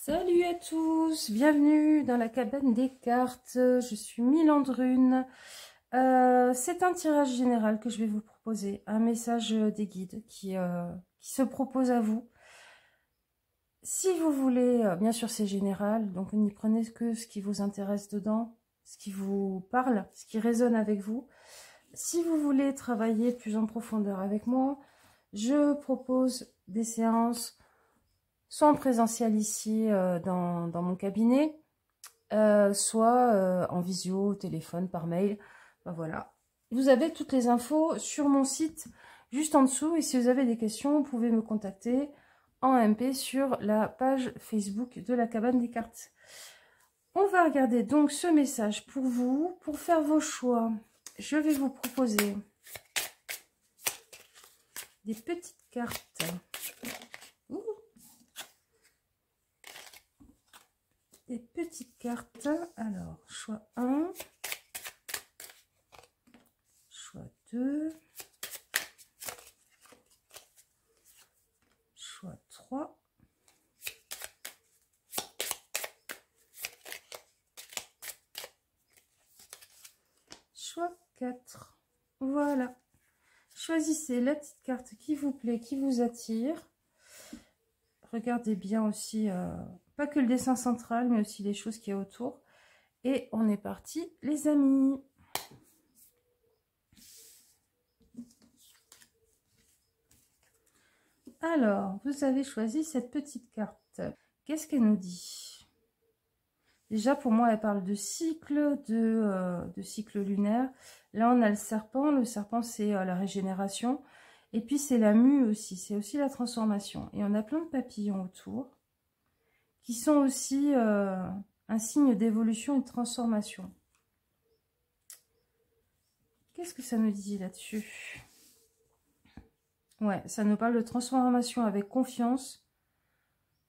Salut à tous, bienvenue dans la cabane des cartes. Je suis Milandrune. C'est un tirage général que je vais vous proposer, un message des guides qui se propose à vous. Si vous voulez, bien sûr c'est général, donc n'y prenez que ce qui vous intéresse dedans, ce qui vous parle, ce qui résonne avec vous. Si vous voulez travailler plus en profondeur avec moi, je propose des séances soit en présentiel ici dans mon cabinet, soit en visio, au téléphone, par mail. Ben voilà. Vous avez toutes les infos sur mon site, juste en dessous. Et si vous avez des questions, vous pouvez me contacter en MP sur la page Facebook de la cabane des cartes. On va regarder donc ce message pour vous. Pour faire vos choix, je vais vous proposer des petites cartes. Ouh. Des petites cartes. Alors, choix 1, choix 2, choix 3, choix 4. Voilà. Choisissez la petite carte qui vous plaît, qui vous attire. Regardez bien aussi, pas que le dessin central, mais aussi les choses qu'il y a autour. Et on est parti, les amis. Alors, vous avez choisi cette petite carte. Qu'est-ce qu'elle nous dit? Déjà, pour moi, elle parle de cycle, de cycle lunaire. Là, on a le serpent. Le serpent, c'est la régénération. Et puis, c'est la mue aussi. C'est aussi la transformation. Et on a plein de papillons autour qui sont aussi un signe d'évolution et de transformation. Qu'est-ce que ça nous dit là-dessus? Ouais, ça nous parle de transformation avec confiance.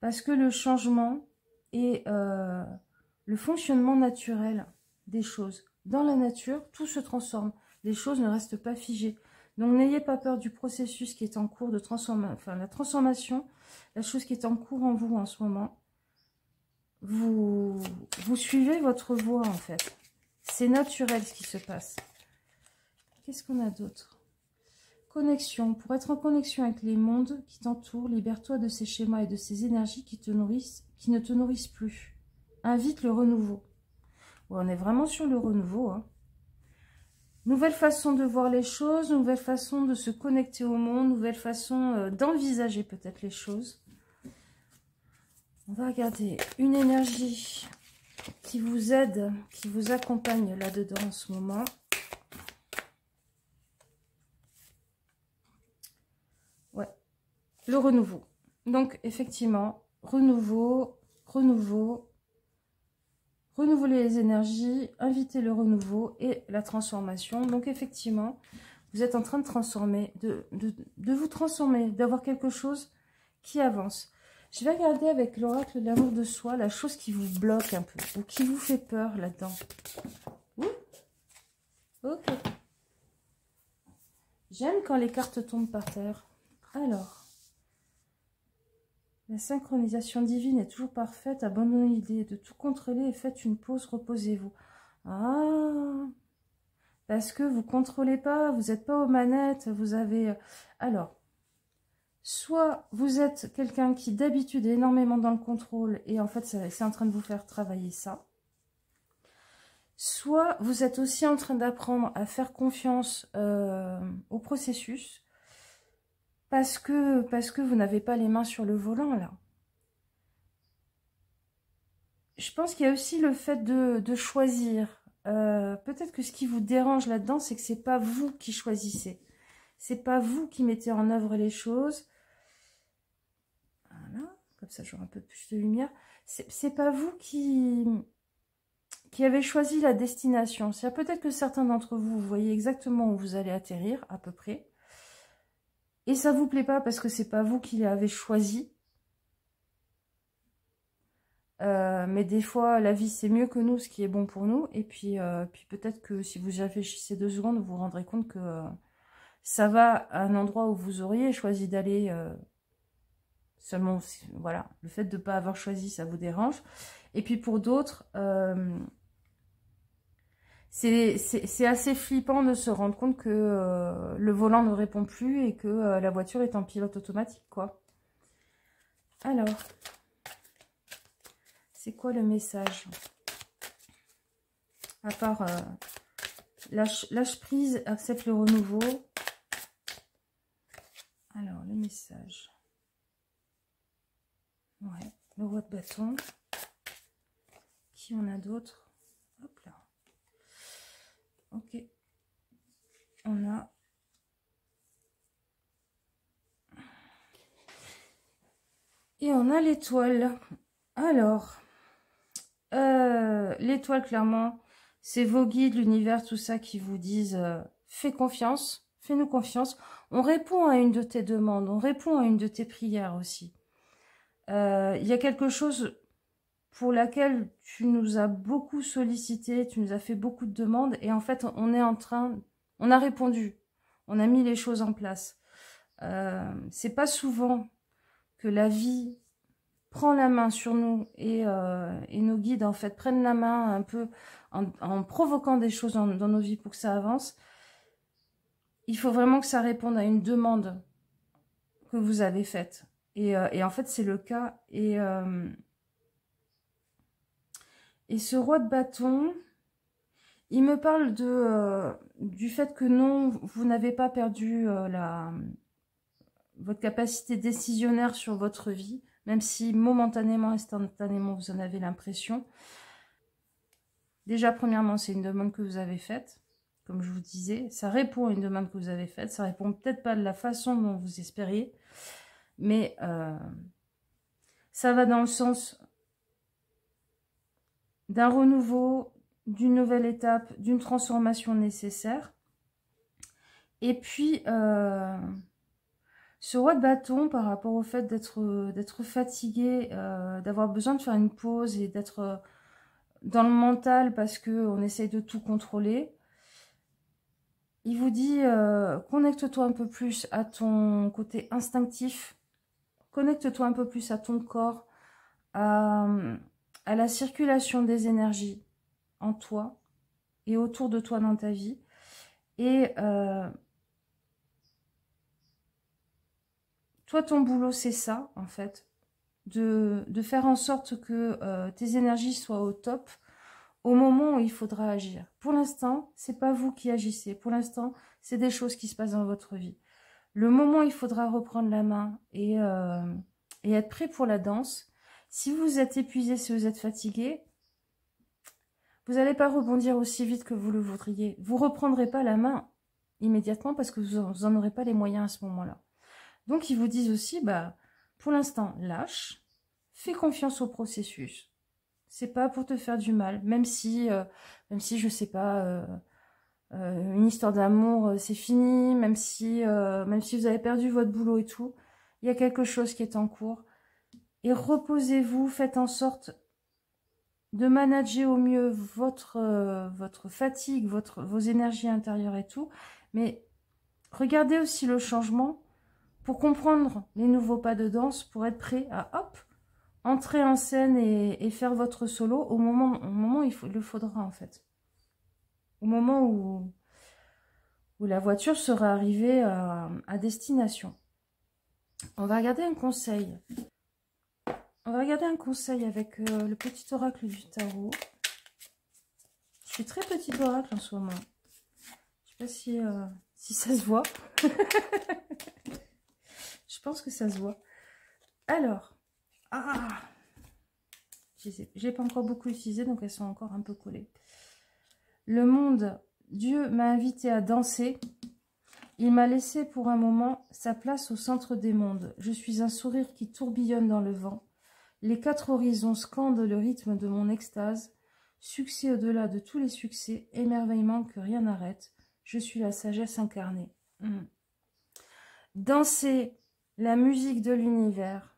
Parce que le changement et le fonctionnement naturel des choses. Dans la nature, tout se transforme. Les choses ne restent pas figées. Donc, n'ayez pas peur du processus qui est en cours de transformation. Enfin, la transformation, la chose qui est en cours en vous en ce moment. Vous suivez votre voie, en fait. C'est naturel ce qui se passe. Qu'est-ce qu'on a d'autre? Connexion. Pour être en connexion avec les mondes qui t'entourent, libère-toi de ces schémas et de ces énergies qui ne te nourrissent plus. Invite le renouveau. Ouais, on est vraiment sur le renouveau. Hein. Nouvelle façon de voir les choses, nouvelle façon de se connecter au monde, nouvelle façon d'envisager peut-être les choses. On va regarder une énergie qui vous aide, qui vous accompagne là-dedans en ce moment. Ouais, le renouveau. Donc, effectivement, renouveler les énergies, inviter le renouveau et la transformation. Donc, effectivement, vous êtes en train de transformer, de vous transformer, d'avoir quelque chose qui avance. Je vais regarder avec l'oracle de l'amour de soi la chose qui vous bloque un peu ou qui vous fait peur là-dedans. Ok. J'aime quand les cartes tombent par terre. Alors, la synchronisation divine est toujours parfaite. Abandonnez l'idée de tout contrôler et faites une pause, reposez-vous. Ah, parce que vous ne contrôlez pas, vous n'êtes pas aux manettes, vous avez... Alors, soit vous êtes quelqu'un qui d'habitude est énormément dans le contrôle et en fait c'est en train de vous faire travailler ça. Soit vous êtes aussi en train d'apprendre à faire confiance au processus parce que vous n'avez pas les mains sur le volant là. Je pense qu'il y a aussi le fait de choisir. Peut-être que ce qui vous dérange là-dedans, c'est que c'est pas vous qui choisissez. C'est pas vous qui mettez en œuvre les choses. Voilà, comme ça j'aurai un peu plus de lumière. C'est pas vous qui avez choisi la destination. C'est peut-être que certains d'entre vous, vous voyez exactement où vous allez atterrir, à peu près. Et ça vous plaît pas parce que c'est pas vous qui l'avez choisi. Mais des fois, la vie, c'est mieux que nous, ce qui est bon pour nous. Et puis peut-être que si vous y réfléchissez 2 secondes, vous vous rendrez compte que ça va à un endroit où vous auriez choisi d'aller Seulement, voilà, le fait de ne pas avoir choisi, ça vous dérange. Et puis pour d'autres, c'est assez flippant de se rendre compte que le volant ne répond plus et que la voiture est en pilote automatique, quoi. Alors, c'est quoi le message? À part lâche prise, accepte le renouveau. Alors, le message. Ouais, le roi de bâton. Qui on a d'autres? Hop là. Ok. On a... Et on a l'étoile. Alors, l'étoile, clairement, c'est vos guides, l'univers, tout ça qui vous disent fais confiance, fais-nous confiance. On répond à une de tes demandes, on répond à une de tes prières aussi. Il y a quelque chose pour laquelle tu nous as beaucoup sollicité, tu nous as fait beaucoup de demandes et en fait, on a répondu, on a mis les choses en place. C'est pas souvent que la vie prend la main sur nous et nos guides en fait prennent la main un peu en provoquant des choses dans nos vies pour que ça avance. Il faut vraiment que ça réponde à une demande que vous avez faite. Et en fait, c'est le cas. Et ce roi de bâton, il me parle du fait que non, vous n'avez pas perdu votre capacité décisionnaire sur votre vie, même si momentanément, instantanément, vous en avez l'impression. Déjà, premièrement, c'est une demande que vous avez faite, comme je vous disais. Ça répond à une demande que vous avez faite. Ça répond peut-être pas de la façon dont vous espériez, mais ça va dans le sens d'un renouveau, d'une nouvelle étape, d'une transformation nécessaire. Et puis, ce roi de bâton, par rapport au fait d'être fatigué, d'avoir besoin de faire une pause et d'être dans le mental parce qu'on essaye de tout contrôler, il vous dit connecte-toi un peu plus à ton côté instinctif, connecte-toi un peu plus à ton corps, à la circulation des énergies en toi et autour de toi dans ta vie. Et toi, ton boulot, c'est ça, en fait, de faire en sorte que tes énergies soient au top au moment où il faudra agir. Pour l'instant, c'est pas vous qui agissez. Pour l'instant, c'est des choses qui se passent dans votre vie. Le moment où il faudra reprendre la main et être prêt pour la danse, si vous êtes épuisé, si vous êtes fatigué, vous n'allez pas rebondir aussi vite que vous le voudriez. Vous ne reprendrez pas la main immédiatement parce que vous n'en aurez pas les moyens à ce moment-là. Donc, ils vous disent aussi, bah, pour l'instant, lâche, fais confiance au processus. C'est pas pour te faire du mal, même si je sais pas, une histoire d'amour, c'est fini, même si vous avez perdu votre boulot et tout, il y a quelque chose qui est en cours. Et reposez-vous, faites en sorte de manager au mieux votre fatigue, vos énergies intérieures et tout. Mais regardez aussi le changement pour comprendre les nouveaux pas de danse, pour être prêt à, hop, entrer en scène et faire votre solo au moment où il le faudra, en fait. Au moment où la voiture sera arrivée à destination. On va regarder un conseil. On va regarder un conseil avec le petit oracle du tarot. Je suis très petit oracle en ce moment. Je sais pas si ça se voit. Je pense que ça se voit. Alors, j'ai pas encore beaucoup utilisé, donc elles sont encore un peu collées. Le monde, Dieu m'a invité à danser. Il m'a laissé pour un moment sa place au centre des mondes. Je suis un sourire qui tourbillonne dans le vent. Les quatre horizons scandent le rythme de mon extase. Succès au-delà de tous les succès, émerveillement que rien n'arrête. Je suis la sagesse incarnée. Danser la musique de l'univers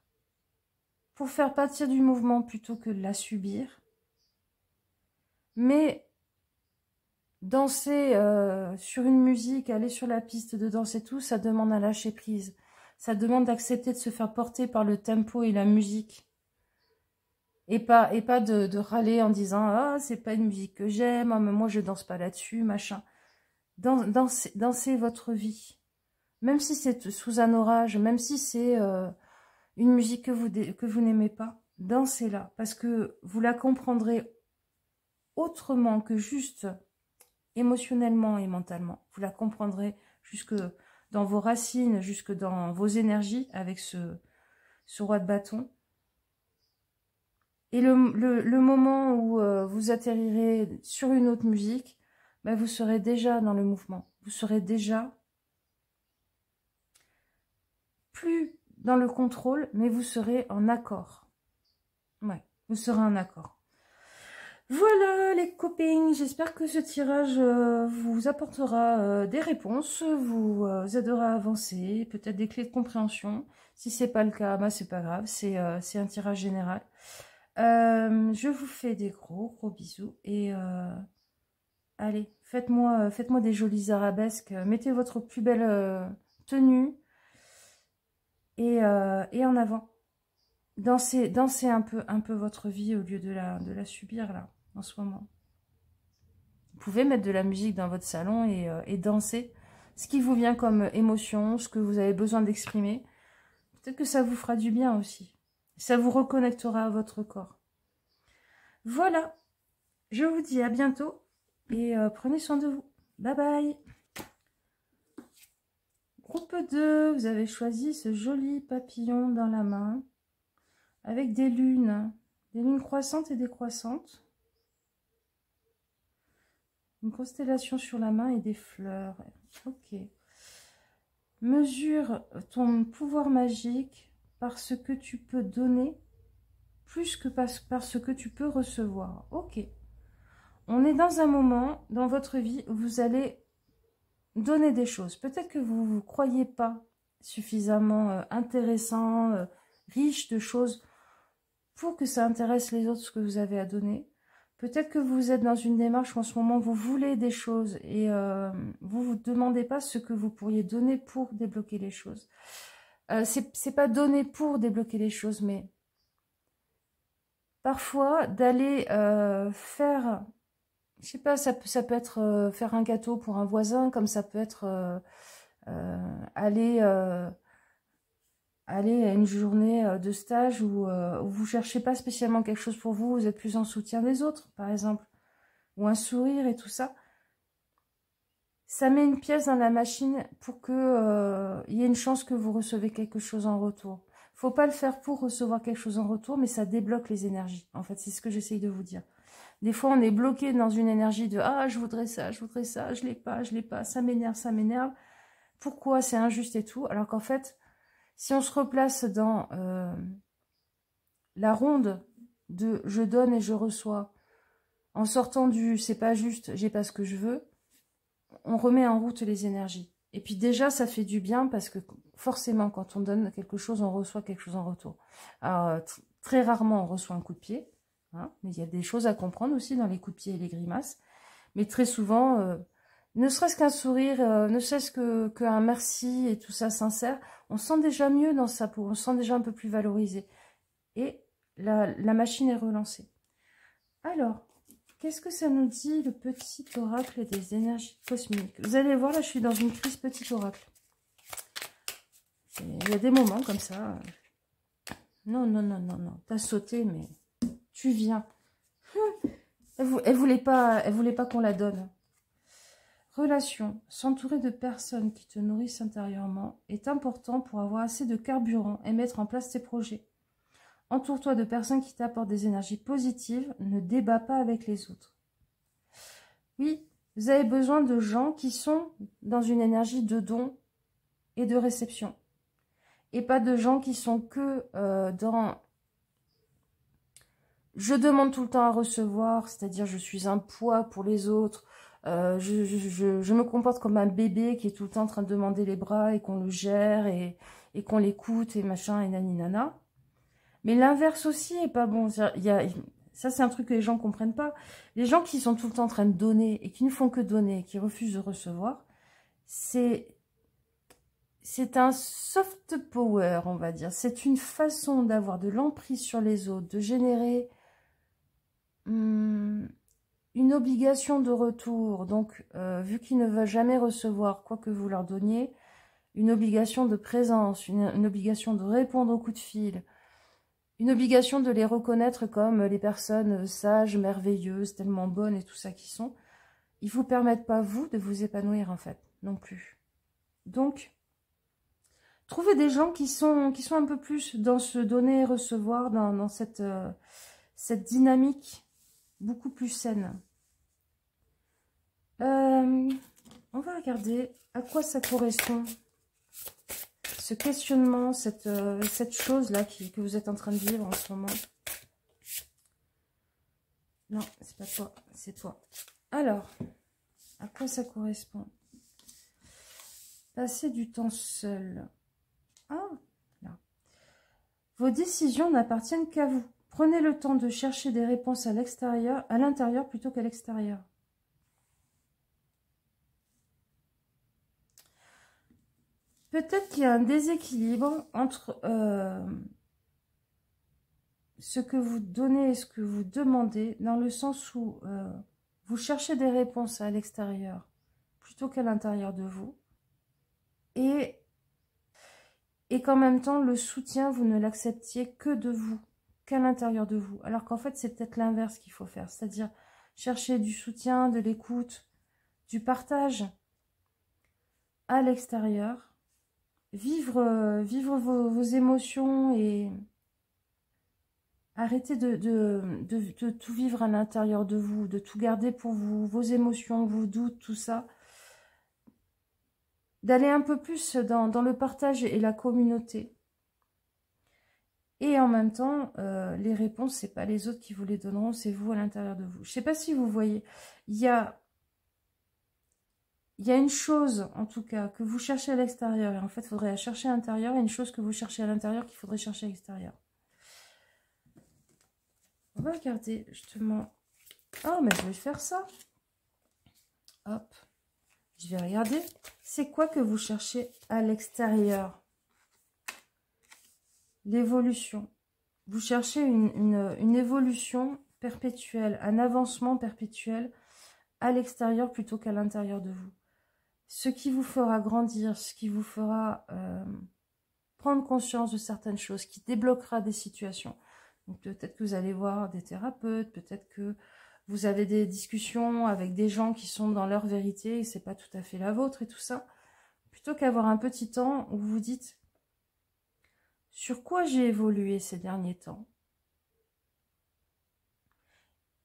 pour faire partir du mouvement plutôt que de la subir. Mais danser sur une musique, aller sur la piste de danse et tout, ça demande un lâcher prise. Ça demande d'accepter de se faire porter par le tempo et la musique. Et pas de râler en disant « Ah, c'est pas une musique que j'aime, oh, mais moi je danse pas là-dessus, machin. » Dansez votre vie. Même si c'est sous un orage, même si c'est une musique que vous n'aimez pas, dansez-la. Parce que vous la comprendrez autrement que juste émotionnellement et mentalement. Vous la comprendrez jusque dans vos racines, jusque dans vos énergies avec ce roi de bâton. Et le moment où vous atterrirez sur une autre musique, ben vous serez déjà dans le mouvement. Vous serez déjà plus dans le contrôle, mais vous serez en accord. Ouais, vous serez en accord. Voilà les copains, j'espère que ce tirage vous apportera des réponses, vous aidera à avancer, peut-être des clés de compréhension. Si c'est pas le cas, bah c'est pas grave, c'est un tirage général. Je vous fais des gros bisous et allez, faites-moi des jolies arabesques, mettez votre plus belle tenue et en avant. Dansez un peu votre vie au lieu de la subir là, en ce moment. Vous pouvez mettre de la musique dans votre salon et danser ce qui vous vient comme émotion, ce que vous avez besoin d'exprimer. Peut-être que ça vous fera du bien aussi. Ça vous reconnectera à votre corps. Voilà, je vous dis à bientôt et prenez soin de vous. Bye bye. Groupe 2, vous avez choisi ce joli papillon dans la main avec des lunes croissantes et décroissantes. Une constellation sur la main et des fleurs. Ok. Mesure ton pouvoir magique par ce que tu peux donner plus que par ce que tu peux recevoir. Ok. On est dans un moment dans votre vie où vous allez donner des choses. Peut-être que vous ne vous croyez pas suffisamment intéressant, riche de choses pour que ça intéresse les autres ce que vous avez à donner. Peut-être que vous êtes dans une démarche où en ce moment vous voulez des choses et vous vous demandez pas ce que vous pourriez donner pour débloquer les choses. C'est pas donner pour débloquer les choses, mais parfois d'aller faire, je sais pas, ça peut être faire un gâteau pour un voisin, comme ça peut être aller à une journée de stage où vous cherchez pas spécialement quelque chose pour vous, vous êtes plus en soutien des autres, par exemple, ou un sourire et tout ça. Ça met une pièce dans la machine pour que y ait une chance que vous recevez quelque chose en retour. Faut pas le faire pour recevoir quelque chose en retour, mais ça débloque les énergies. En fait, c'est ce que j'essaye de vous dire. Des fois, on est bloqué dans une énergie de « Ah, je voudrais ça, je l'ai pas, ça m'énerve. Pourquoi c'est injuste et tout ?» Alors qu'en fait, si on se replace dans la ronde de « je donne et je reçois », en sortant du « c'est pas juste, j'ai pas ce que je veux », on remet en route les énergies. Et puis déjà, ça fait du bien parce que forcément, quand on donne quelque chose, on reçoit quelque chose en retour. Alors, très rarement, on reçoit un coup de pied, hein, mais il y a des choses à comprendre aussi dans les coups de pied et les grimaces. Mais très souvent, ne serait-ce qu'un sourire, ne serait-ce qu'un merci et tout ça sincère, on se sent déjà mieux dans sa peau, on se sent déjà un peu plus valorisé. Et la machine est relancée. Alors, qu'est-ce que ça nous dit, le petit oracle des énergies cosmiques? Vous allez voir, là, je suis dans une crise petit oracle. Il y a des moments comme ça. Non, t'as sauté, mais tu viens. Elle voulait pas qu'on la donne. Relation. S'entourer de personnes qui te nourrissent intérieurement est important pour avoir assez de carburant et mettre en place tes projets. Entoure-toi de personnes qui t'apportent des énergies positives. Ne débat pas avec les autres. Oui, vous avez besoin de gens qui sont dans une énergie de don et de réception. Et pas de gens qui sont que dans... Je demande tout le temps à recevoir, c'est-à-dire je suis un poids pour les autres. Je me comporte comme un bébé qui est tout le temps en train de demander les bras et qu'on le gère et qu'on l'écoute et machin et naninana. Mais l'inverse aussi est pas bon. Ça, c'est un truc que les gens comprennent pas. Les gens qui sont tout le temps en train de donner et qui ne font que donner et qui refusent de recevoir, c'est c'est un soft power, on va dire. C'est une façon d'avoir de l'emprise sur les autres, de générer une obligation de retour. Donc, vu qu'ils ne veulent jamais recevoir quoi que vous leur donniez, une obligation de présence, une obligation de répondre aux coups de fil, une obligation de les reconnaître comme les personnes sages, merveilleuses, tellement bonnes et tout ça qui sont, ils ne vous permettent pas, vous, de vous épanouir, en fait, non plus. Donc, trouvez des gens qui sont un peu plus dans ce donner et recevoir, dans cette dynamique beaucoup plus saine. On va regarder à quoi ça correspond, ce questionnement, cette chose-là que vous êtes en train de vivre en ce moment. Non, c'est pas toi, c'est toi. Alors, à quoi ça correspond? Passer du temps seul. Ah, là. Vos décisions n'appartiennent qu'à vous. Prenez le temps de chercher des réponses à l'intérieur plutôt qu'à l'extérieur. Peut-être qu'il y a un déséquilibre entre ce que vous donnez et ce que vous demandez, dans le sens où vous cherchez des réponses à l'extérieur plutôt qu'à l'intérieur de vous. Et qu'en même temps, le soutien, vous ne l'acceptiez que de vous, qu'à l'intérieur de vous. Alors qu'en fait, c'est peut-être l'inverse qu'il faut faire. C'est-à-dire chercher du soutien, de l'écoute, du partage à l'extérieur. Vivre vos émotions et arrêtez de tout vivre à l'intérieur de vous, de tout garder pour vous, vos émotions, vos doutes, tout ça. D'aller un peu plus dans le partage et la communauté. Et en même temps, les réponses, c'est pas les autres qui vous les donneront, c'est vous à l'intérieur de vous. Je sais pas si vous voyez, il y a une chose, en tout cas, que vous cherchez à l'extérieur, et en fait, il faudrait la chercher à l'intérieur, et une chose que vous cherchez à l'intérieur qu'il faudrait chercher à l'extérieur. On va regarder, justement. Oh, mais je vais faire ça. Hop. Je vais regarder. C'est quoi que vous cherchez à l'extérieur? L'évolution. Vous cherchez une évolution perpétuelle, un avancement perpétuel à l'extérieur plutôt qu'à l'intérieur de vous. Ce qui vous fera grandir, ce qui vous fera prendre conscience de certaines choses, qui débloquera des situations. Donc peut-être que vous allez voir des thérapeutes, peut-être que vous avez des discussions avec des gens qui sont dans leur vérité et c'est pas tout à fait la vôtre et tout ça. Plutôt qu'avoir un petit temps où vous vous dites sur quoi j'ai évolué ces derniers temps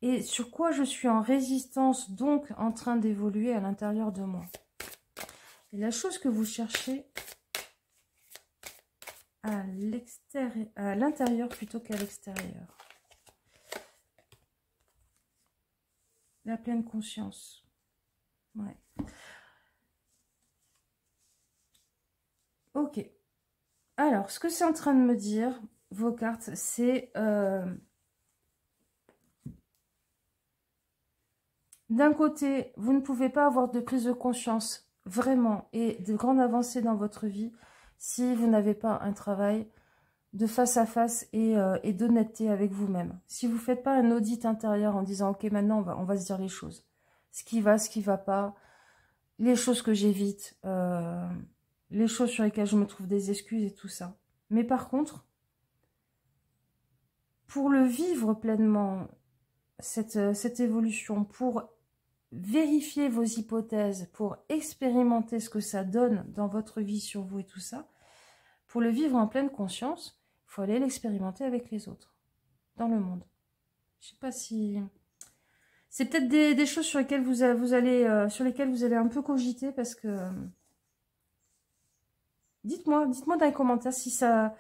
et sur quoi je suis en résistance, donc en train d'évoluer à l'intérieur de moi. Et la chose que vous cherchez à l'intérieur plutôt qu'à l'extérieur. La pleine conscience. Ouais. Ok. Alors, ce que c'est en train de me dire, vos cartes, c'est... d'un côté, vous ne pouvez pas avoir de prise de conscience, vraiment, et de grandes avancées dans votre vie, si vous n'avez pas un travail de face à face et d'honnêteté avec vous-même. Si vous ne faites pas un audit intérieur en disant « Ok, maintenant, on va se dire les choses. Ce qui va pas, les choses que j'évite, les choses sur lesquelles je me trouve des excuses et tout ça. » Mais par contre, pour le vivre pleinement, cette évolution, pour vérifier vos hypothèses, pour expérimenter ce que ça donne dans votre vie sur vous et tout ça, pour le vivre en pleine conscience, il faut aller l'expérimenter avec les autres, dans le monde. Je sais pas si... C'est peut-être des choses sur lesquelles vous allez un peu cogiter, parce que... Dites-moi dans les commentaires si ça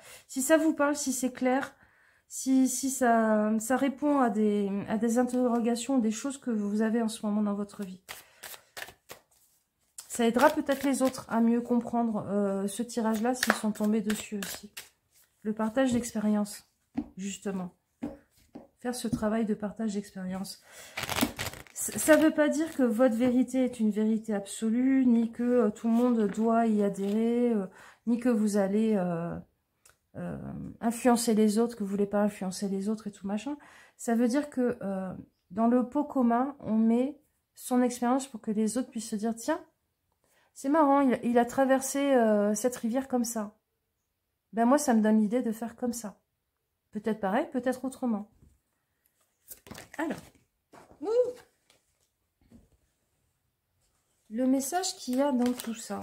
vous parle, si c'est clair, si ça répond à des interrogations, des choses que vous avez en ce moment dans votre vie. Ça aidera peut-être les autres à mieux comprendre ce tirage-là s'ils sont tombés dessus aussi. Le partage d'expérience, justement. Faire ce travail de partage d'expérience. Ça ne veut pas dire que votre vérité est une vérité absolue, ni que tout le monde doit y adhérer, ni que vous allez influencer les autres, que vous voulez pas influencer les autres et tout machin. Ça veut dire que dans le pot commun, on met son expérience pour que les autres puissent se dire, tiens, c'est marrant, il a traversé cette rivière comme ça. Ben moi, ça me donne l'idée de faire comme ça. Peut-être pareil, peut-être autrement. Alors, le message qu'il y a dans tout ça.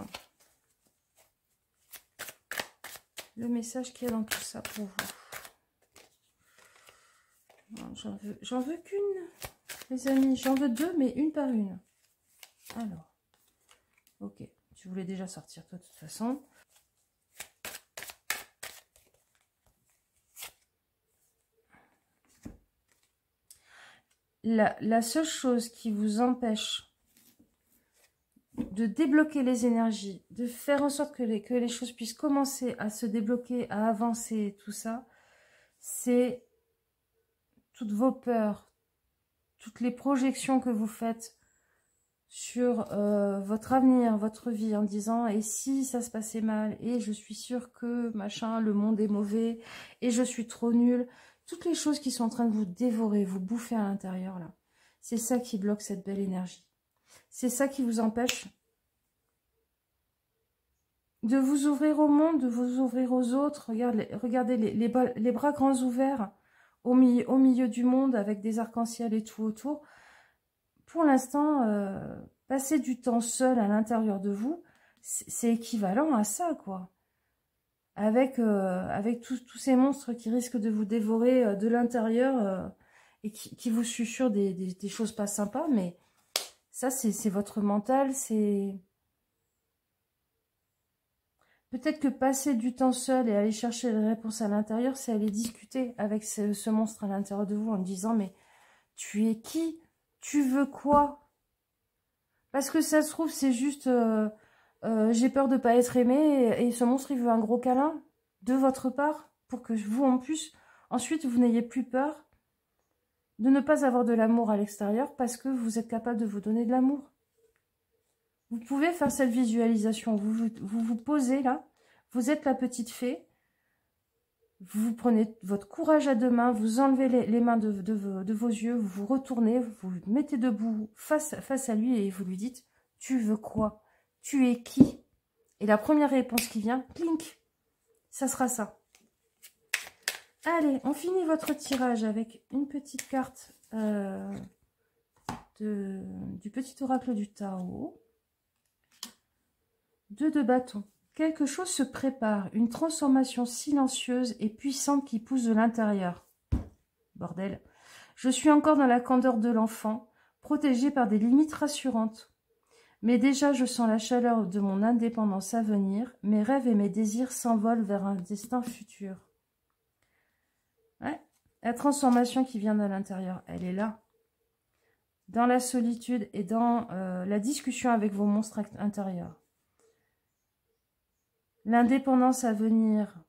Le message qu'il y a dans tout ça pour vous. J'en veux qu'une, les amis. J'en veux deux, mais une par une. Alors, ok. Tu voulais déjà sortir, toi, de toute façon. La seule chose qui vous empêche de débloquer les énergies, de faire en sorte que les choses puissent commencer à se débloquer, à avancer, tout ça, c'est toutes vos peurs, toutes les projections que vous faites sur votre avenir, votre vie, en disant « et si ça se passait mal, et je suis sûre que, machin, le monde est mauvais, et je suis trop nulle », toutes les choses qui sont en train de vous dévorer, vous bouffer à l'intérieur, là, c'est ça qui bloque cette belle énergie. C'est ça qui vous empêche de vous ouvrir au monde, de vous ouvrir aux autres. Regardez les bras grands ouverts au milieu du monde avec des arcs-en-ciel et tout autour. Pour l'instant, passer du temps seul à l'intérieur de vous, c'est équivalent à ça, quoi. Avec tous ces monstres qui risquent de vous dévorer de l'intérieur et qui vous susurrent des choses pas sympas, mais ça, c'est votre mental, c'est... Peut-être que passer du temps seul et aller chercher les réponses à l'intérieur, c'est aller discuter avec ce monstre à l'intérieur de vous en disant « mais tu es qui? Tu veux quoi ?» Parce que ça se trouve, c'est juste j'ai peur de ne pas être aimé et ce monstre, il veut un gros câlin de votre part pour que vous, en plus, ensuite, vous n'ayez plus peur de ne pas avoir de l'amour à l'extérieur parce que vous êtes capable de vous donner de l'amour. Vous pouvez faire cette visualisation. Vous posez là, vous êtes la petite fée, vous prenez votre courage à deux mains, vous enlevez les mains de vos yeux, vous vous retournez, vous vous mettez debout face à lui et vous lui dites « Tu veux quoi? Tu es qui ?» Et la première réponse qui vient, clink, ça sera ça. Allez, on finit votre tirage avec une petite carte du petit oracle du Tao. 2 de bâton. Quelque chose se prépare, une transformation silencieuse et puissante qui pousse de l'intérieur. Bordel. Je suis encore dans la candeur de l'enfant, protégée par des limites rassurantes. Mais déjà je sens la chaleur de mon indépendance à venir, mes rêves et mes désirs s'envolent vers un destin futur. Ouais, la transformation qui vient de l'intérieur, elle est là. Dans la solitude et dans la discussion avec vos monstres intérieurs. L'indépendance à venir,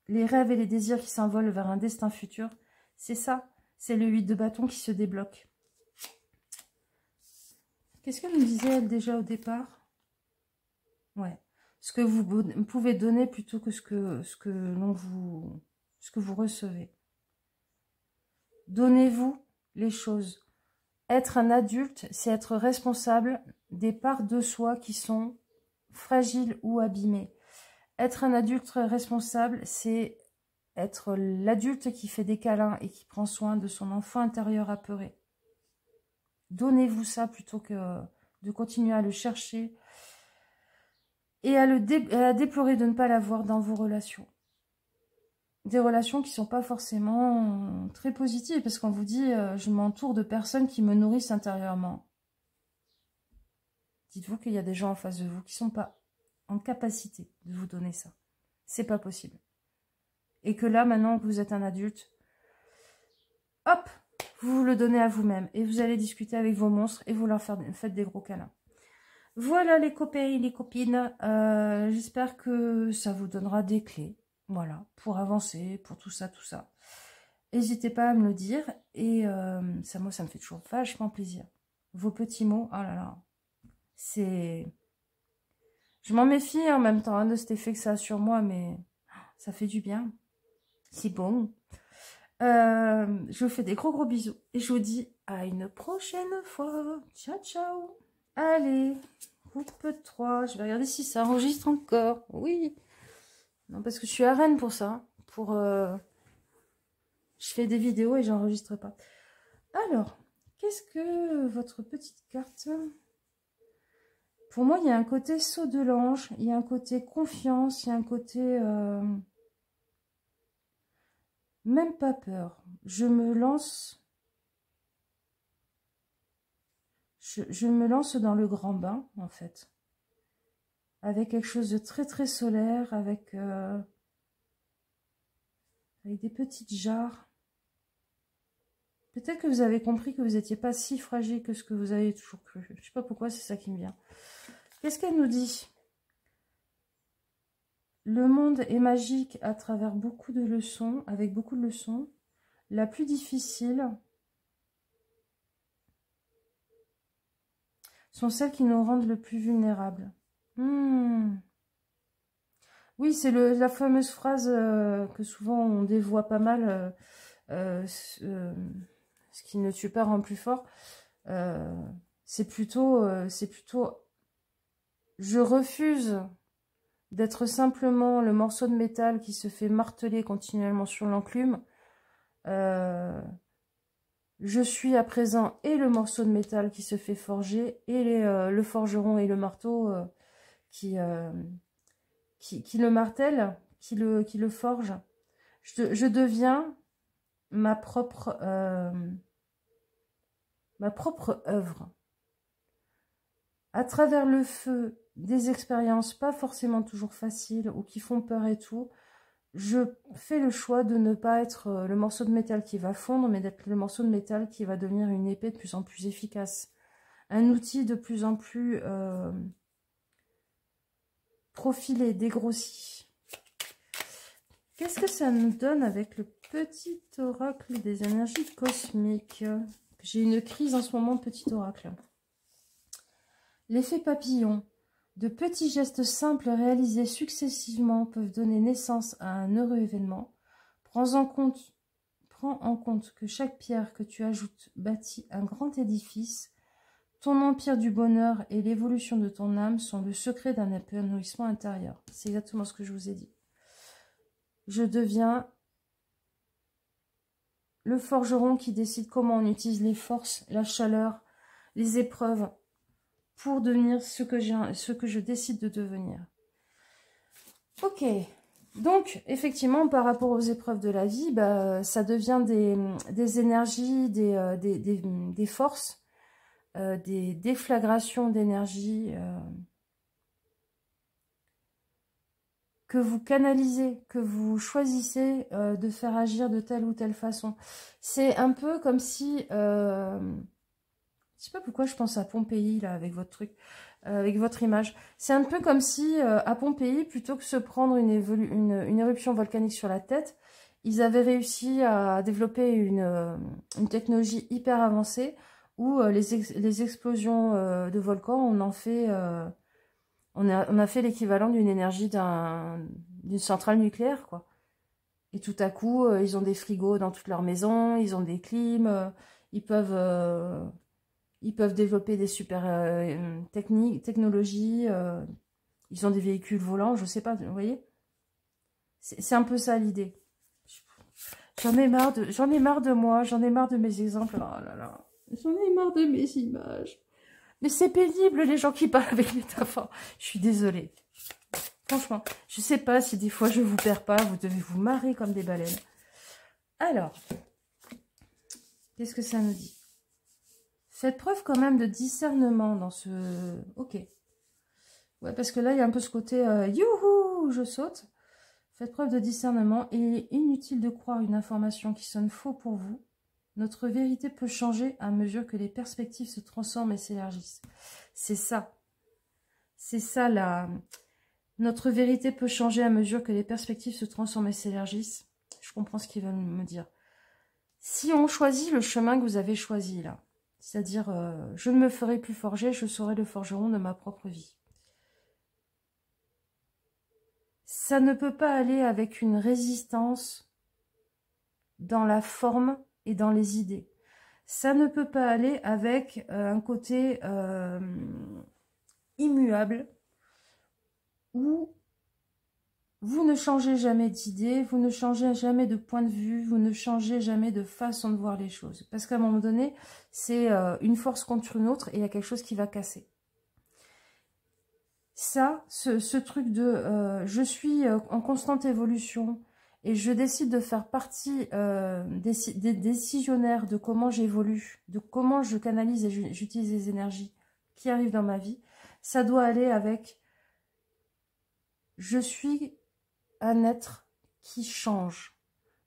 les rêves et les désirs qui s'envolent vers un destin futur, c'est ça, c'est le 8 de bâton qui se débloque. Qu'est-ce qu'elle me disait, elle, déjà au départ? Ouais, ce que vous pouvez donner plutôt que ce que vous recevez. Donnez-vous les choses. Être un adulte, c'est être responsable des parts de soi qui sont fragiles ou abîmées. Être un adulte responsable, c'est être l'adulte qui fait des câlins et qui prend soin de son enfant intérieur apeuré. Donnez-vous ça plutôt que de continuer à le chercher et à déplorer de ne pas l'avoir dans vos relations. Des relations qui ne sont pas forcément très positives parce qu'on vous dit je m'entoure de personnes qui me nourrissent intérieurement. Dites-vous qu'il y a des gens en face de vous qui ne sont pas en capacité de vous donner ça. C'est pas possible. Et que là, maintenant que vous êtes un adulte, hop, vous le donnez à vous-même. Et vous allez discuter avec vos monstres et vous leur faites des gros câlins. Voilà les copains et les copines. J'espère que ça vous donnera des clés. Voilà, pour avancer, pour tout ça, tout ça. N'hésitez pas à me le dire. Et ça, moi, ça me fait toujours vachement plaisir. Vos petits mots, oh là là. C'est... Je m'en méfie en même temps de cet effet que ça a sur moi, mais ça fait du bien. C'est bon. Je vous fais des gros bisous. Et je vous dis à une prochaine fois. Ciao, ciao. Allez, groupe 3. Je vais regarder si ça enregistre encore. Oui. Non, parce que je suis à Rennes pour ça. Je fais des vidéos et j'enregistre pas. Alors, qu'est-ce que votre petite carte... Pour moi, il y a un côté saut de l'ange, il y a un côté confiance, il y a un côté... même pas peur. Je me lance... Je me lance dans le grand bain, en fait. Avec quelque chose de très solaire, avec des petites jarres. Peut-être que vous avez compris que vous n'étiez pas si fragile que ce que vous avez toujours cru. Je ne sais pas pourquoi, c'est ça qui me vient. Qu'est-ce qu'elle nous dit? Le monde est magique à travers beaucoup de leçons, avec beaucoup de leçons. La plus difficile sont celles qui nous rendent le plus vulnérables. Oui, c'est la fameuse phrase que souvent on dévoie pas mal. Ce qui ne tue pas rend plus fort. C'est plutôt, je refuse d'être simplement le morceau de métal qui se fait marteler continuellement sur l'enclume. Je suis à présent et le morceau de métal qui se fait forger et le forgeron et le marteau qui le martèle, qui le forge. Je deviens ma propre œuvre. À travers le feu, des expériences pas forcément toujours faciles ou qui font peur et tout, je fais le choix de ne pas être le morceau de métal qui va fondre, mais d'être le morceau de métal qui va devenir une épée de plus en plus efficace. Un outil de plus en plus profilé, dégrossi. Qu'est-ce que ça nous donne avec le petit oracle des énergies cosmiques? J'ai une crise en ce moment de petit oracle. L'effet papillon. De petits gestes simples réalisés successivement peuvent donner naissance à un heureux événement. Prends en compte que chaque pierre que tu ajoutes bâtit un grand édifice. Ton empire du bonheur et l'évolution de ton âme sont le secret d'un épanouissement intérieur. C'est exactement ce que je vous ai dit. Je deviens le forgeron qui décide comment on utilise les forces, la chaleur, les épreuves pour devenir ce que je décide de devenir. Ok, donc effectivement par rapport aux épreuves de la vie, ça devient des énergies, des forces, des déflagrations d'énergie que vous canalisez, que vous choisissez de faire agir de telle ou telle façon. C'est un peu comme si... je sais pas pourquoi je pense à Pompéi, là, avec votre truc, avec votre image. C'est un peu comme si, à Pompéi, plutôt que se prendre une éruption volcanique sur la tête, ils avaient réussi à développer une technologie hyper avancée où les explosions de volcans, on a fait l'équivalent d'une énergie d'une centrale nucléaire, quoi. Et tout à coup, ils ont des frigos dans toute leur maison, ils ont des clims, ils peuvent développer des super technologies, ils ont des véhicules volants, je sais pas, vous voyez. C'est un peu ça l'idée. J'en ai marre de moi, j'en ai marre de mes exemples, oh là là, j'en ai marre de mes images. Mais c'est pénible les gens qui parlent avec métaphores, je suis désolée. Franchement, je sais pas si des fois je vous perds pas, vous devez vous marrer comme des baleines. Alors, qu'est-ce que ça nous dit? Faites preuve quand même de discernement dans ce... Ok. Ouais, parce que là, il y a un peu ce côté youhou, je saute. Faites preuve de discernement. Il est inutile de croire une information qui sonne faux pour vous. Notre vérité peut changer à mesure que les perspectives se transforment et s'élargissent. C'est ça. C'est ça, là. Notre vérité peut changer à mesure que les perspectives se transforment et s'élargissent. Je comprends ce qu'ils veulent me dire. Si on choisit le chemin que vous avez choisi là, c'est-à-dire je ne me ferai plus forger, je serai le forgeron de ma propre vie. Ça ne peut pas aller avec une résistance dans la forme et dans les idées. Ça ne peut pas aller avec un côté immuable où vous ne changez jamais d'idée, vous ne changez jamais de point de vue, vous ne changez jamais de façon de voir les choses. Parce qu'à un moment donné, c'est une force contre une autre et il y a quelque chose qui va casser. Ça, ce truc de je suis en constante évolution et je décide de faire partie des décisionnaires de comment j'évolue, de comment je canalise et j'utilise les énergies qui arrivent dans ma vie, ça doit aller avec je suis un être qui change.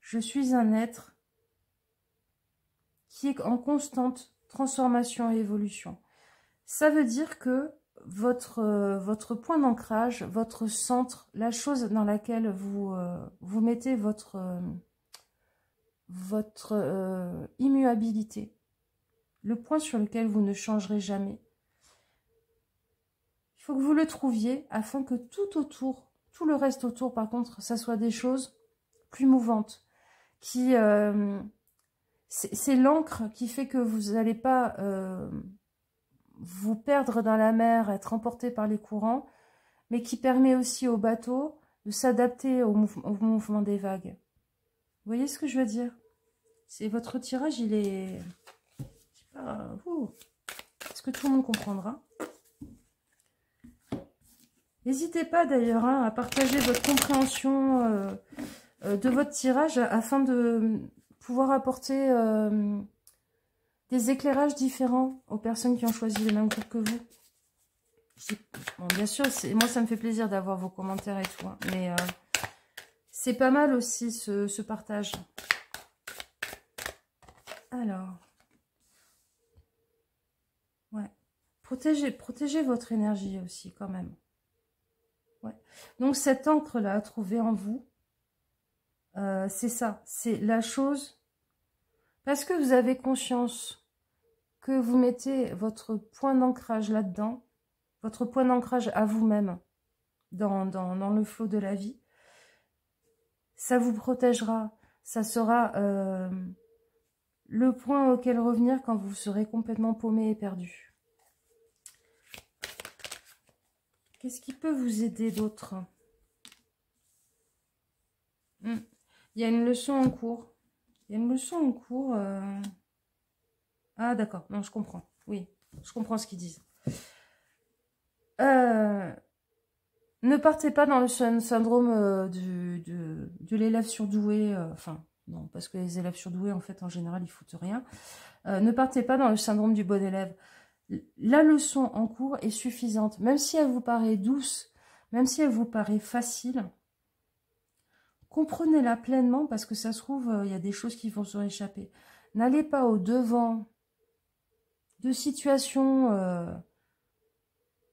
Je suis un être qui est en constante transformation et évolution. Ça veut dire que votre point d'ancrage, votre centre, la chose dans laquelle vous mettez votre immuabilité, le point sur lequel vous ne changerez jamais, il faut que vous le trouviez afin que tout autour, tout le reste autour, par contre, ça soit des choses plus mouvantes. C'est l'encre qui fait que vous n'allez pas vous perdre dans la mer, être emporté par les courants, mais qui permet aussi au bateau de s'adapter au mouvement des vagues. Vous voyez ce que je veux dire? C'est votre tirage, il est... Je sais pas, est-ce que tout le monde comprendra? N'hésitez pas d'ailleurs à partager votre compréhension de votre tirage afin de pouvoir apporter des éclairages différents aux personnes qui ont choisi le même groupe que vous. Bon, bien sûr, moi ça me fait plaisir d'avoir vos commentaires et tout, hein, mais c'est pas mal aussi ce partage. Alors, ouais, protégez votre énergie aussi quand même. Ouais. Donc cette encre là à trouver en vous, c'est ça, c'est la chose, parce que vous avez conscience que vous mettez votre point d'ancrage là-dedans, votre point d'ancrage à vous-même, dans le flot de la vie, ça vous protégera, ça sera le point auquel revenir quand vous serez complètement paumé et perdu. Qu'est-ce qui peut vous aider d'autre? Il y a une leçon en cours. Il y a une leçon en cours. Ah d'accord, non je comprends. Oui, je comprends ce qu'ils disent. Ne partez pas dans le syndrome de l'élève surdoué. Enfin, non, parce que les élèves surdoués, en fait, en général, ils foutent rien. Ne partez pas dans le syndrome du bon élève. La leçon en cours est suffisante. Même si elle vous paraît douce, même si elle vous paraît facile, comprenez-la pleinement parce que ça se trouve, il y a des choses qui vont se réchapper. N'allez pas au-devant de situations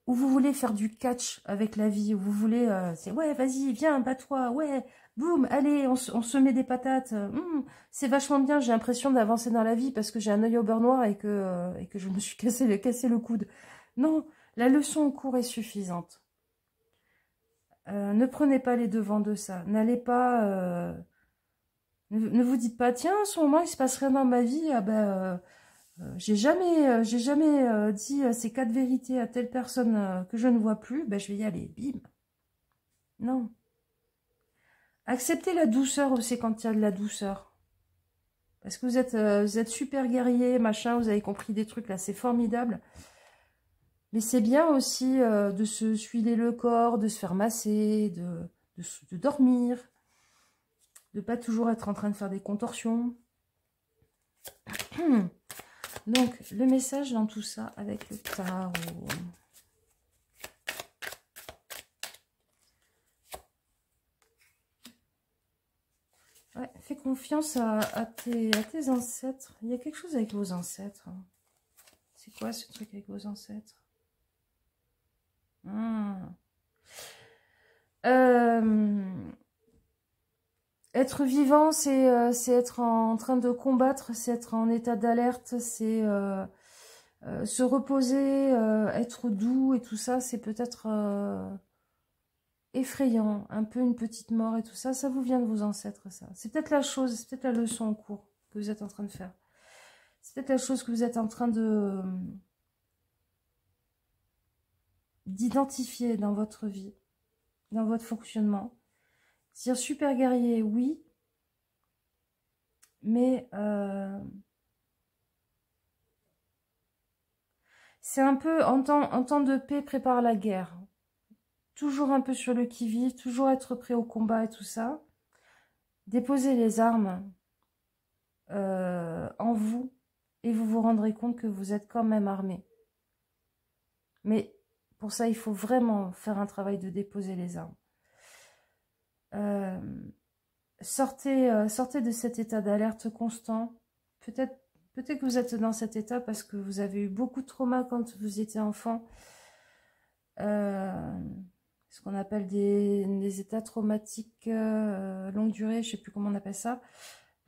où vous voulez faire du catch avec la vie, où vous voulez, c'est ouais, vas-y, viens, bats-toi, ouais, boum, allez, on se met des patates. C'est vachement bien, j'ai l'impression d'avancer dans la vie parce que j'ai un œil au beurre noir et que je me suis cassé le coude. Non, la leçon en cours est suffisante. Ne prenez pas les devants de ça. N'allez pas... ne vous dites pas, tiens, en ce moment, il se passe rien dans ma vie, ah ben... j'ai jamais dit ces 4 vérités à telle personne que je ne vois plus, ben je vais y aller, bim. Non. Acceptez la douceur aussi quand il y a de la douceur. Parce que vous êtes super guerrier, machin, vous avez compris des trucs là, c'est formidable. Mais c'est bien aussi de se huiler le corps, de se faire masser, de dormir, de pas toujours être en train de faire des contorsions. Donc, le message dans tout ça avec le tarot. Ouais, fais confiance à tes ancêtres. Il y a quelque chose avec vos ancêtres. C'est quoi ce truc avec vos ancêtres? Être vivant, c'est être en train de combattre, c'est être en état d'alerte, c'est se reposer, être doux et tout ça, c'est peut-être effrayant, un peu une petite mort et tout ça. Ça vous vient de vos ancêtres, ça. C'est peut-être la chose, c'est peut-être la leçon en cours que vous êtes en train de faire. C'est peut-être la chose que vous êtes en train de d'identifier dans votre vie, dans votre fonctionnement. C'est-à-dire super guerrier, oui, mais c'est un peu en temps de paix, prépare la guerre. Toujours un peu sur le qui-vive, toujours être prêt au combat et tout ça. Déposez les armes en vous et vous vous rendrez compte que vous êtes quand même armé. Mais pour ça, il faut vraiment faire un travail de déposer les armes. Sortez de cet état d'alerte constant. Peut-être que vous êtes dans cet état parce que vous avez eu beaucoup de traumas quand vous étiez enfant. Ce qu'on appelle des états traumatiques longue durée, je ne sais plus comment on appelle ça.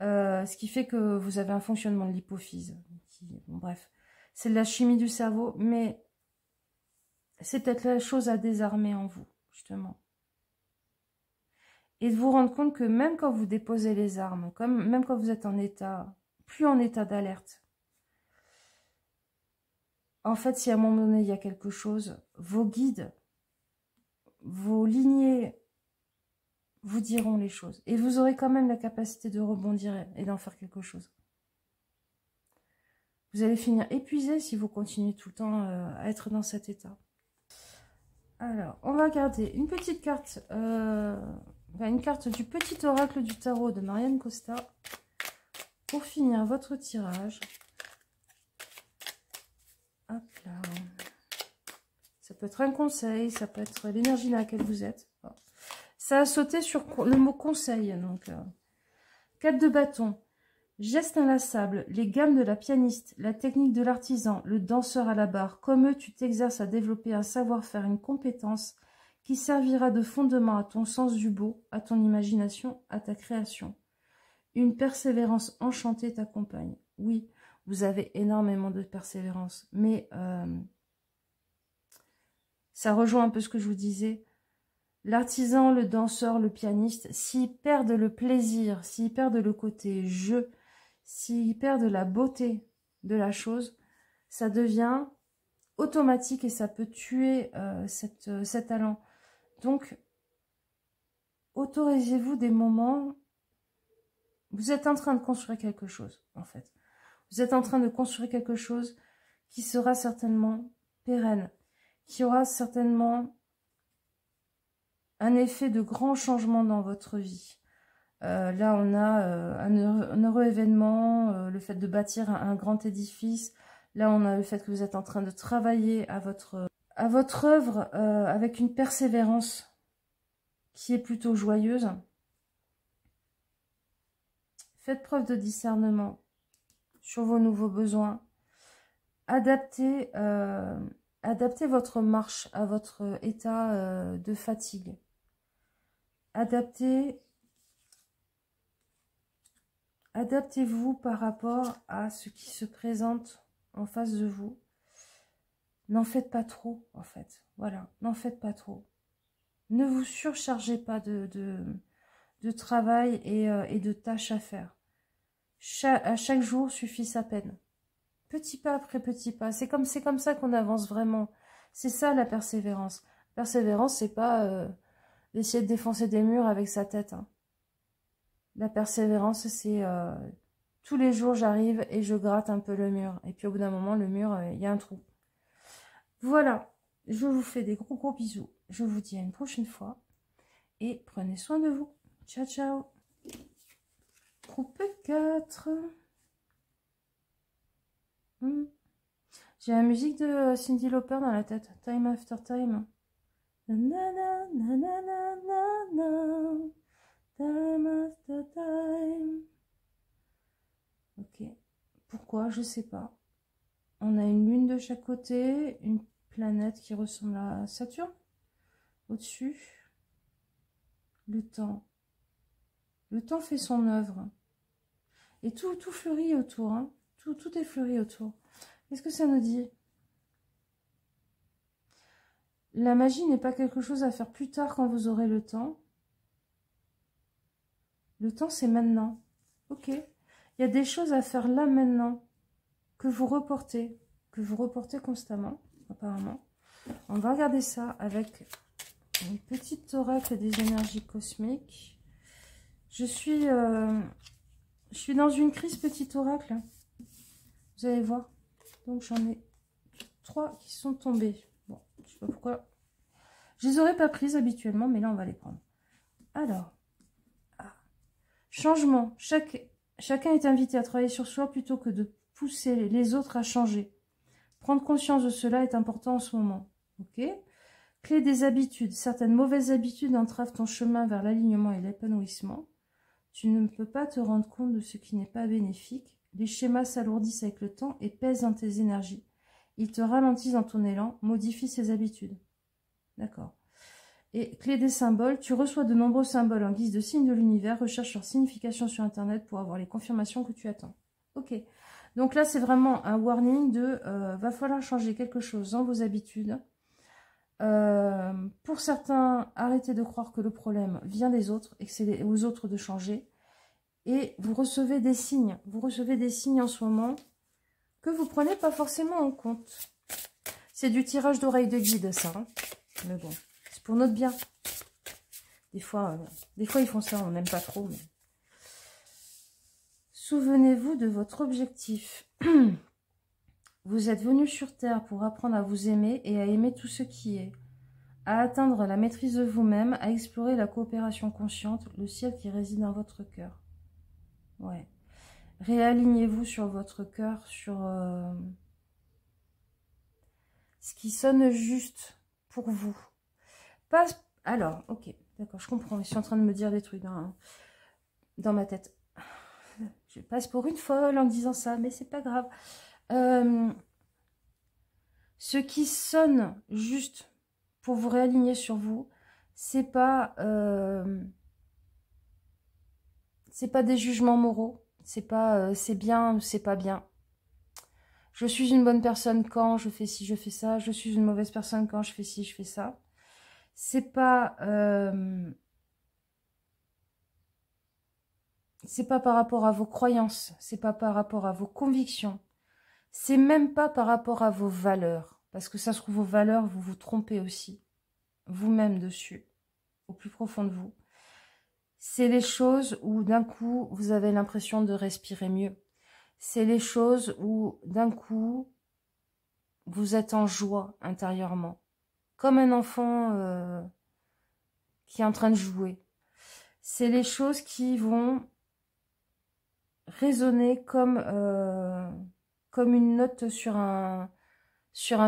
Ce qui fait que vous avez un fonctionnement de l'hypophyse. Bon, bref, c'est de la chimie du cerveau, mais c'est peut-être la chose à désarmer en vous, justement. Et de vous rendre compte que même quand vous déposez les armes, même quand vous êtes en état, plus en état d'alerte, en fait, si à un moment donné, il y a quelque chose, vos guides, vos lignées vous diront les choses. Et vous aurez quand même la capacité de rebondir et d'en faire quelque chose. Vous allez finir épuisé si vous continuez tout le temps à être dans cet état. Alors, on va garder une petite carte, une carte du petit oracle du tarot de Marianne Costa pour finir votre tirage. Hop là. Ça peut être un conseil, ça peut être l'énergie dans laquelle vous êtes. Ça a sauté sur le mot conseil. Donc, 4 de bâton, geste inlassable, les gammes de la pianiste, la technique de l'artisan, le danseur à la barre. Comme eux, tu t'exerces à développer un savoir-faire, une compétence qui servira de fondement à ton sens du beau, à ton imagination, à ta création. Une persévérance enchantée t'accompagne. Oui, vous avez énormément de persévérance, mais ça rejoint un peu ce que je vous disais. L'artisan, le danseur, le pianiste, s'ils perdent le plaisir, s'ils perdent le côté jeu, s'ils perdent la beauté de la chose, ça devient automatique et ça peut tuer cet talent. Donc, autorisez-vous des moments. Vous êtes en train de construire quelque chose, en fait. Vous êtes en train de construire quelque chose qui sera certainement pérenne, qui aura certainement un effet de grand changement dans votre vie. Là, on a un heureux événement, le fait de bâtir un grand édifice. Là, on a le fait que vous êtes en train de travailler à votre œuvre avec une persévérance qui est plutôt joyeuse. Faites preuve de discernement sur vos nouveaux besoins. Adaptez votre marche à votre état de fatigue. Adaptez-vous par rapport à ce qui se présente en face de vous. N'en faites pas trop, en fait. Voilà, n'en faites pas trop. Ne vous surchargez pas de travail et de tâches à faire. À chaque jour suffit sa peine. Petit pas après petit pas. C'est comme ça qu'on avance vraiment. C'est ça la persévérance. Persévérance, c'est pas d'essayer de défoncer des murs avec sa tête. Hein. La persévérance, c'est tous les jours j'arrive et je gratte un peu le mur. Et puis au bout d'un moment, le mur, il y a un trou. Voilà, je vous fais des gros bisous. Je vous dis à une prochaine fois. Et prenez soin de vous. Ciao, ciao. Groupe 4. J'ai la musique de Cyndi Lauper dans la tête. Time after time. Nanana, nanana, nanana. Time after time. Ok. Pourquoi? Je sais pas. On a une lune de chaque côté. Une planète qui ressemble à Saturne. Au-dessus. Le temps. Le temps fait son œuvre. Et tout fleurit autour. Hein. Tout est fleuri autour. Qu'est-ce que ça nous dit? La magie n'est pas quelque chose à faire plus tard quand vous aurez le temps. Le temps, c'est maintenant. Ok. Il y a des choses à faire là, maintenant, que vous reportez constamment, apparemment. On va regarder ça avec une petite oracle des énergies cosmiques. Je suis dans une crise petit oracle. Vous allez voir. Donc, j'en ai 3 qui sont tombés. Bon, je sais pas pourquoi. Je les aurais pas prises habituellement, mais là, on va les prendre. Alors, changement. Chacun est invité à travailler sur soi plutôt que de pousser les autres à changer. Prendre conscience de cela est important en ce moment. Ok. Clé des habitudes. Certaines mauvaises habitudes entravent ton chemin vers l'alignement et l'épanouissement. Tu ne peux pas te rendre compte de ce qui n'est pas bénéfique. Les schémas s'alourdissent avec le temps et pèsent dans tes énergies. Ils te ralentissent dans ton élan, modifient ses habitudes. D'accord. Et clé des symboles. Tu reçois de nombreux symboles en guise de signes de l'univers. Recherche leur signification sur Internet pour avoir les confirmations que tu attends. Ok. Donc là, c'est vraiment un warning de va falloir changer quelque chose dans vos habitudes. Pour certains, arrêtez de croire que le problème vient des autres et que c'est aux autres de changer. Et vous recevez des signes. Vous recevez des signes en ce moment que vous ne prenez pas forcément en compte. C'est du tirage d'oreille de guide, ça. Hein. Mais bon, c'est pour notre bien. Des fois, ils font ça, on n'aime pas trop. Mais... Souvenez-vous de votre objectif. Vous êtes venu sur Terre pour apprendre à vous aimer et à aimer tout ce qui est. À atteindre la maîtrise de vous-même, à explorer la coopération consciente, le ciel qui réside dans votre cœur. Ouais. Réalignez-vous sur votre cœur, sur ce qui sonne juste pour vous. Pas... Alors, ok, d'accord, je comprends. Je suis en train de me dire des trucs dans ma tête. Je passe pour une folle en disant ça, mais c'est pas grave. Ce qui sonne juste pour vous réaligner sur vous, c'est pas des jugements moraux, c'est pas c'est bien ou c'est pas bien. Je suis une bonne personne quand je fais ci, je fais ça. Je suis une mauvaise personne quand je fais ci, je fais ça. C'est pas par rapport à vos croyances, c'est pas par rapport à vos convictions, c'est même pas par rapport à vos valeurs. Parce que ça se trouve, vos valeurs, vous vous trompez aussi. Vous-même dessus, au plus profond de vous. C'est les choses où d'un coup, vous avez l'impression de respirer mieux. C'est les choses où d'un coup, vous êtes en joie intérieurement. Comme un enfant qui est en train de jouer. C'est les choses qui vont résonner comme une note sur un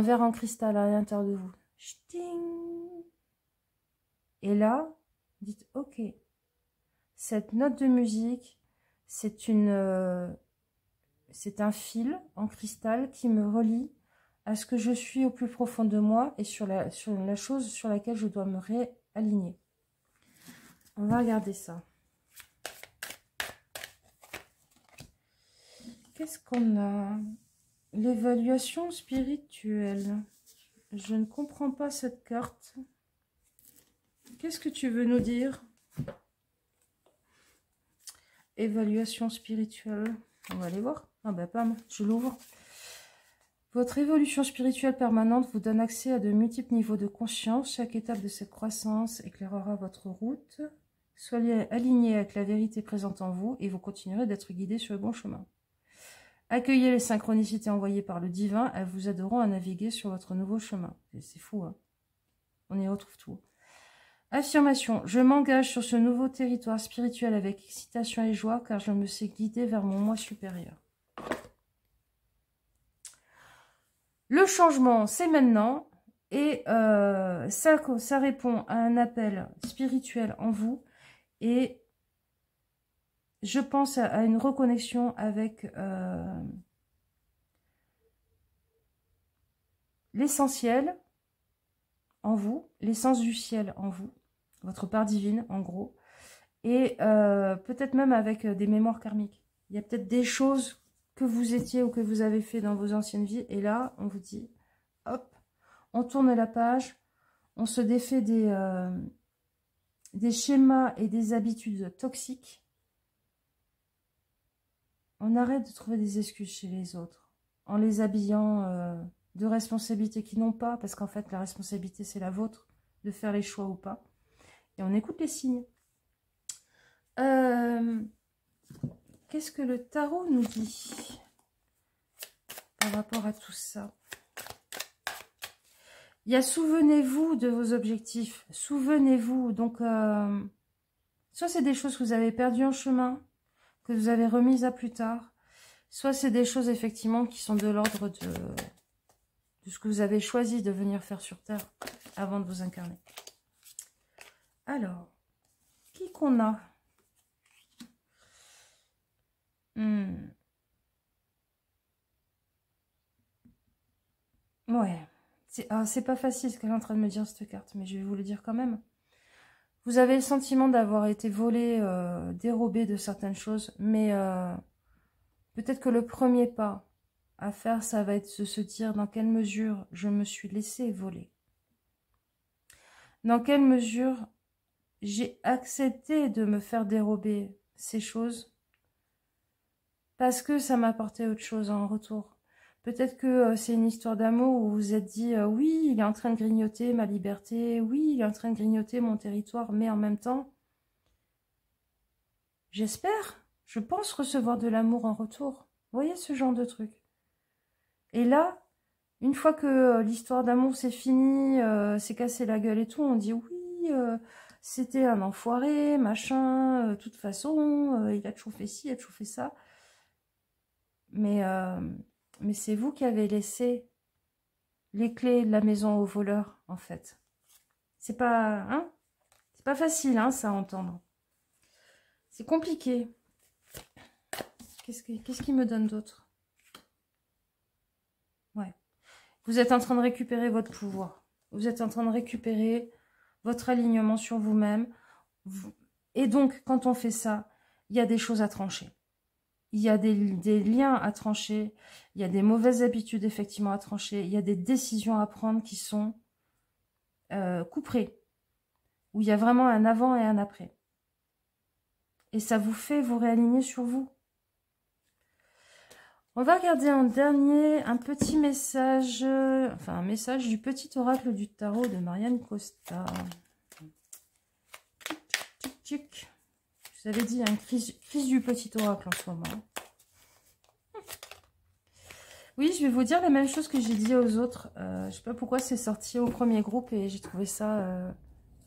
verre en cristal à l'intérieur de vous. Ch'ting. Et là, dites ok, cette note de musique, c'est un fil en cristal qui me relie à ce que je suis au plus profond de moi et sur la chose sur laquelle je dois me réaligner. On va regarder ça. Qu'est-ce qu'on a? L'évaluation spirituelle. Je ne comprends pas cette carte. Qu'est-ce que tu veux nous dire? Évaluation spirituelle. On va aller voir. Ah ben, bam, je l'ouvre. Votre évolution spirituelle permanente vous donne accès à de multiples niveaux de conscience. Chaque étape de cette croissance éclairera votre route. Soyez aligné avec la vérité présente en vous et vous continuerez d'être guidé sur le bon chemin. Accueillez les synchronicités envoyées par le divin. Elles vous aideront à naviguer sur votre nouveau chemin. C'est fou, hein? On y retrouve tout. Affirmation. Je m'engage sur ce nouveau territoire spirituel avec excitation et joie car je me sais guider vers mon moi supérieur. Le changement, c'est maintenant. Et ça répond à un appel spirituel en vous. Et je pense à une reconnexion avec l'essentiel en vous, l'essence du ciel en vous, votre part divine en gros, Et peut-être même avec des mémoires karmiques. Il y a peut-être des choses que vous étiez ou que vous avez fait dans vos anciennes vies. Et là, on vous dit, hop, on tourne la page, on se défait des schémas et des habitudes toxiques. On arrête de trouver des excuses chez les autres en les habillant de responsabilités qu'ils n'ont pas, parce qu'en fait, la responsabilité, c'est la vôtre de faire les choix ou pas. Et on écoute les signes. Qu'est-ce que le tarot nous dit par rapport à tout ça? Il y a souvenez-vous de vos objectifs. Souvenez-vous. Donc, soit c'est des choses que vous avez perdues en chemin, que vous avez remises à plus tard. Soit c'est des choses, effectivement, qui sont de l'ordre de ce que vous avez choisi de venir faire sur Terre avant de vous incarner. Alors, qui qu'on a? Ouais. C'est pas facile ce qu'elle est en train de me dire, cette carte, mais je vais vous le dire quand même. Vous avez le sentiment d'avoir été volé, dérobé de certaines choses, mais peut-être que le premier pas à faire, ça va être de se dire dans quelle mesure je me suis laissé voler. Dans quelle mesure j'ai accepté de me faire dérober ces choses parce que ça m'apportait autre chose en retour. Peut-être que c'est une histoire d'amour où vous vous êtes dit oui, il est en train de grignoter ma liberté, oui, il est en train de grignoter mon territoire, mais en même temps, j'espère, je pense recevoir de l'amour en retour. Vous voyez ce genre de truc. Et là, une fois que l'histoire d'amour c'est fini, c'est cassé la gueule et tout, on dit oui, c'était un enfoiré, machin, de toute façon, il a toujours fait ci, il a toujours fait ça. Mais c'est vous qui avez laissé les clés de la maison au voleur, en fait. C'est pas, hein, c'est pas facile, hein, ça à entendre. C'est compliqué. Qu'est-ce qui me donne d'autre? Ouais. Vous êtes en train de récupérer votre pouvoir. Vous êtes en train de récupérer votre alignement sur vous-même. Et donc, quand on fait ça, il y a des choses à trancher. Il y a des liens à trancher. Il y a des mauvaises habitudes, effectivement, à trancher. Il y a des décisions à prendre qui sont couperées. Où il y a vraiment un avant et un après. Et ça vous fait vous réaligner sur vous. On va regarder en dernier un petit message, enfin un message du petit oracle du tarot de Marianne Costa. Tic, tic, tic. Je vous avais dit, une crise du petit oracle en ce moment. Oui, je vais vous dire la même chose que j'ai dit aux autres. Je ne sais pas pourquoi c'est sorti au premier groupe et j'ai trouvé ça...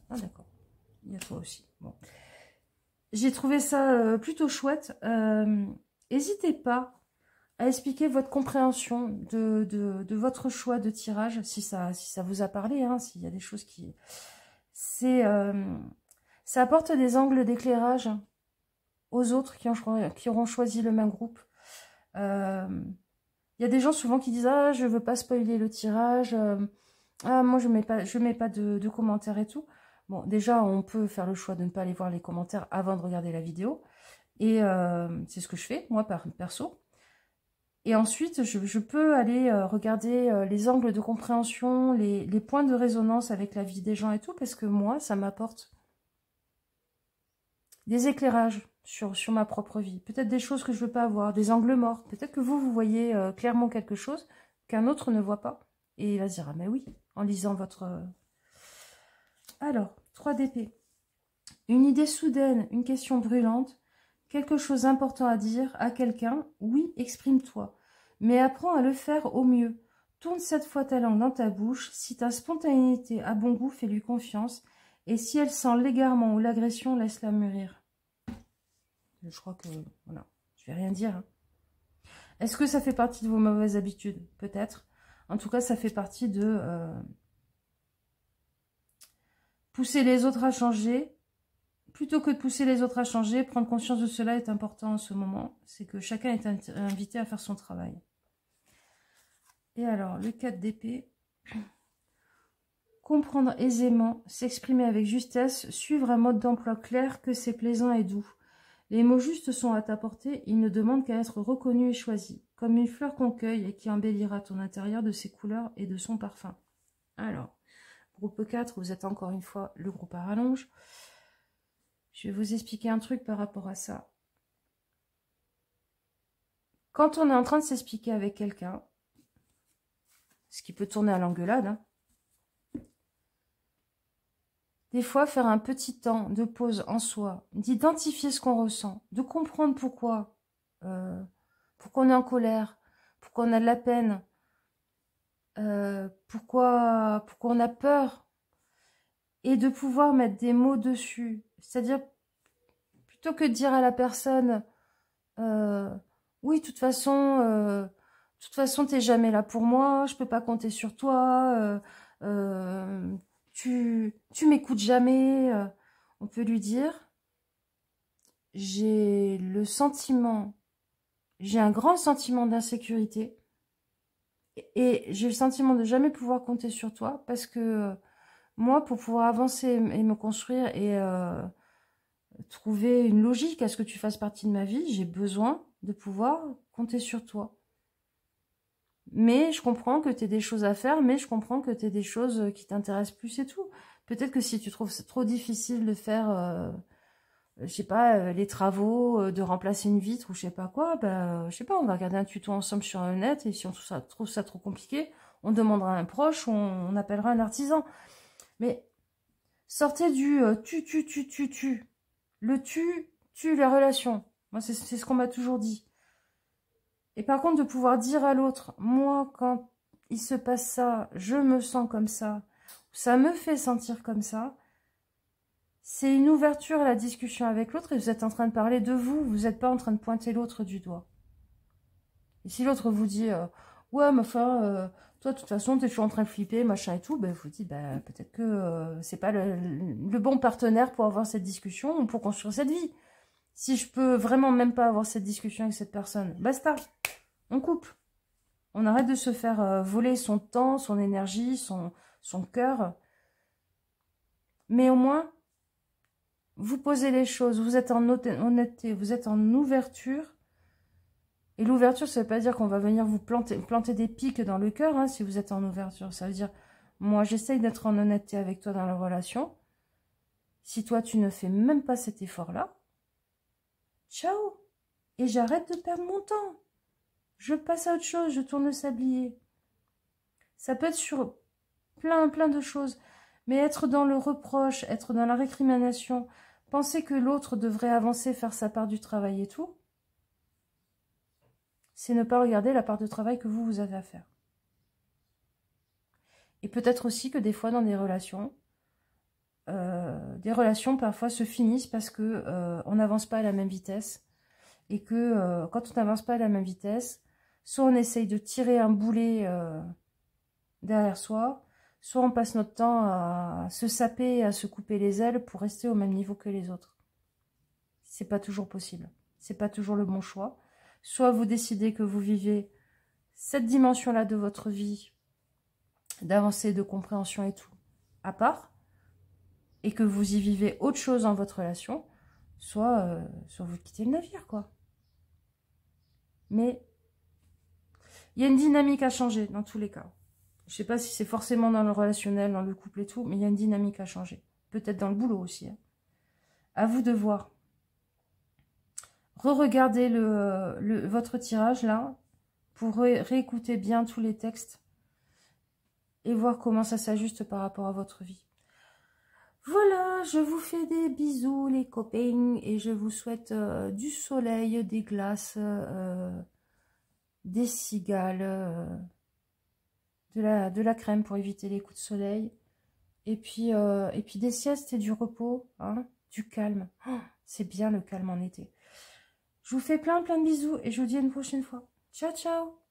Ah d'accord, il y a toi aussi. Bon. J'ai trouvé ça plutôt chouette. N'hésitez pas à expliquer votre compréhension de votre choix de tirage, si ça vous a parlé, hein, s'il y a des choses qui... ça apporte des angles d'éclairage aux autres qui auront choisi le même groupe. Il y a des gens souvent qui disent « Ah, je veux pas spoiler le tirage. Ah, moi, je mets pas de commentaires et tout. » Bon, déjà, on peut faire le choix de ne pas aller voir les commentaires avant de regarder la vidéo. Et c'est ce que je fais, moi, perso. Et ensuite, je peux aller regarder les angles de compréhension, les points de résonance avec la vie des gens et tout, parce que moi, ça m'apporte des éclairages sur ma propre vie. Peut-être des choses que je ne veux pas avoir, des angles morts. Peut-être que vous voyez clairement quelque chose qu'un autre ne voit pas. Et il va se dire, ah mais oui, en lisant votre... Alors, 3 d'épée. Une idée soudaine, une question brûlante, quelque chose d'important à dire à quelqu'un, oui, exprime-toi. Mais apprends à le faire au mieux. Tourne cette fois ta langue dans ta bouche. Si ta spontanéité a bon goût, fais-lui confiance. Et si elle sent l'égarement ou l'agression, laisse-la mûrir. Je crois que... Voilà, je vais rien dire. Hein. Est-ce que ça fait partie de vos mauvaises habitudes? Peut-être. En tout cas, ça fait partie de... pousser les autres à changer. Plutôt que de pousser les autres à changer, prendre conscience de cela est important en ce moment. C'est que chacun est invité à faire son travail. Et alors, le 4 d'épée. comprendre aisément, s'exprimer avec justesse, suivre un mode d'emploi clair, que c'est plaisant et doux. Les mots justes sont à ta portée, ils ne demandent qu'à être reconnus et choisis, comme une fleur qu'on cueille et qui embellira ton intérieur de ses couleurs et de son parfum. Alors, groupe 4, vous êtes encore une fois le groupe à rallonge. Je vais vous expliquer un truc par rapport à ça. Quand on est en train de s'expliquer avec quelqu'un, ce qui peut tourner à l'engueulade, hein, des fois, faire un petit temps de pause en soi, d'identifier ce qu'on ressent, de comprendre pourquoi on est en colère, pourquoi on a de la peine, pourquoi on a peur, et de pouvoir mettre des mots dessus. C'est-à-dire, plutôt que de dire à la personne, oui, de toute façon, t'es jamais là pour moi, je peux pas compter sur toi, tu m'écoutes jamais. On peut lui dire, j'ai un grand sentiment d'insécurité et j'ai le sentiment de jamais pouvoir compter sur toi parce que moi, pour pouvoir avancer et me construire et trouver une logique à ce que tu fasses partie de ma vie, j'ai besoin de pouvoir compter sur toi. Mais je comprends que tu aies des choses à faire, mais je comprends que tu aies des choses qui t'intéressent plus et tout. Peut-être que si tu trouves c'est trop difficile de faire, je sais pas, les travaux, de remplacer une vitre ou je sais pas quoi, bah, je sais pas, on va regarder un tuto ensemble sur le net et si on trouve ça trop compliqué, on demandera à un proche, on appellera un artisan. Mais sortez du tu. Le tue les relations. Moi, c'est ce qu'on m'a toujours dit. Et par contre, de pouvoir dire à l'autre, moi, quand il se passe ça, je me sens comme ça me fait sentir comme ça, c'est une ouverture à la discussion avec l'autre et vous êtes en train de parler de vous, vous n'êtes pas en train de pointer l'autre du doigt. Et si l'autre vous dit, ouais, mais enfin, toi, de toute façon, t'es toujours en train de flipper, machin et tout, ben, vous dites, ben, peut-être que c'est pas le bon partenaire pour avoir cette discussion ou pour construire cette vie. Si je peux vraiment même pas avoir cette discussion avec cette personne, basta, on coupe. On arrête de se faire voler son temps, son énergie, son cœur. Mais au moins, vous posez les choses, vous êtes en honnêteté, vous êtes en ouverture. Et l'ouverture, ça ne veut pas dire qu'on va venir vous planter des pics dans le cœur, hein, si vous êtes en ouverture. Ça veut dire, moi, j'essaye d'être en honnêteté avec toi dans la relation. Si toi, tu ne fais même pas cet effort-là, ciao. Et j'arrête de perdre mon temps. Je passe à autre chose, je tourne le sablier. Ça peut être sur plein de choses. Mais être dans le reproche, être dans la récrimination, penser que l'autre devrait avancer, faire sa part du travail et tout, c'est ne pas regarder la part de travail que vous avez à faire. Et peut-être aussi que des fois dans des relations parfois se finissent parce que on n'avance pas à la même vitesse. Et que quand on n'avance pas à la même vitesse, soit on essaye de tirer un boulet derrière soi, soit on passe notre temps à se saper, à se couper les ailes pour rester au même niveau que les autres. C'est pas toujours possible. C'est pas toujours le bon choix. Soit vous décidez que vous vivez cette dimension-là de votre vie, d'avancer, de compréhension et tout, à part, et que vous y vivez autre chose dans votre relation, soit vous quittez le navire, quoi. Mais il y a une dynamique à changer dans tous les cas. Je sais pas si c'est forcément dans le relationnel, dans le couple et tout, mais il y a une dynamique à changer. Peut-être dans le boulot aussi. Hein. À vous de voir. Re-regardez votre tirage là, pour réécouter bien tous les textes et voir comment ça s'ajuste par rapport à votre vie. Voilà, je vous fais des bisous les copains et je vous souhaite du soleil, des glaces, des cigales, de la crème pour éviter les coups de soleil et puis des siestes et du repos, hein, du calme. Oh, c'est bien le calme en été. Je vous fais plein de bisous et je vous dis à une prochaine fois. Ciao, ciao!